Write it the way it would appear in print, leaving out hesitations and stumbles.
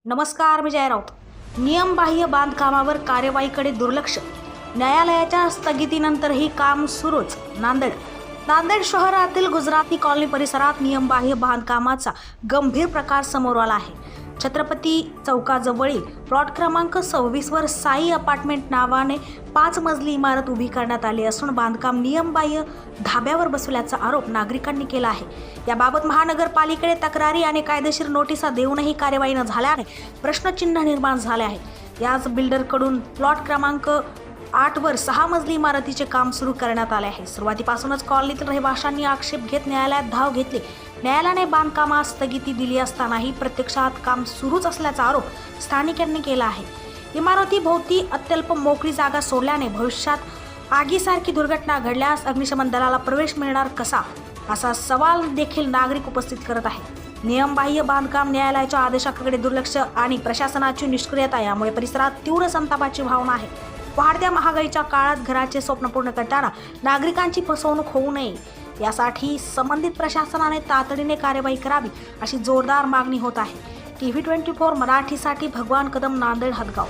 नमस्कार, मी जय राऊत. नियमबाह्य बांधकामावर कार्यवाहीकडे दुर्लक्ष. न्यायालयाच्या स्थगितीनंतरही काम सुरूच. नांदेड शहरातील गुजराती कॉलनी परिसरात नियमबाह्य बांधकामाचा गंभीर प्रकार समोर आला आहे. छत्रपती चौकाजवळील प्लॉट क्रमांक 26 वर साई अपार्टमेंट नावाने 5 मजली इमारत उभी करण्यात आली असून बांधकाम नियमबाह्य धाब्यावर बसवल्याचा आरोप नागरिकांनी केला आहे. याबाबत महानगरपालिकेकडे तक्रारी आणि कायदेशीर नोटिसा देऊनही कार्यवाही न झाल्याने प्रश्नचिन्ह निर्माण झाले आहे. याच बिल्डरकडून प्लॉट क्रमांक 8 वर 6 मजली इमारतीचे काम सुरू करण्यात आले आहे. सुरुवातीपासूनच कॉलनीतील रहिवाशांनी आक्षेप घेत न्यायालयात धाव घेतली. न्यायालयाने बांधकामास स्थगिती दिली असतानाही प्रत्यक्षात काम सुरूच असल्याचा आरोप स्थानिकांनी केला आहे. इमारतीभोवती अत्यल्प मोकळी जागा सोडल्याने भविष्यात आगीसारखी दुर्घटना घडल्यास अग्निशमन दलाला प्रवेश मिळणार कसा, असा सवाल देखील नागरिक उपस्थित करत आहेत. नियमबाह्य बांधकाम, न्यायालयाच्या आदेशाकडे दुर्लक्ष आणि प्रशासनाची निष्क्रियता यामुळे परिसरात तीव्र संतापाची भावना आहे. वाढत्या महागाईच्या काळात घराचे स्वप्न पूर्ण करताना नागरिकांची फसवणूक होऊ नये यासाठी संबंधित प्रशासनाने तातडीने कार्यवाही करावी अशी जोरदार मागणी होत आहे. TV 24 मराठीसाठी भगवान कदम, नांदेड हदगाव.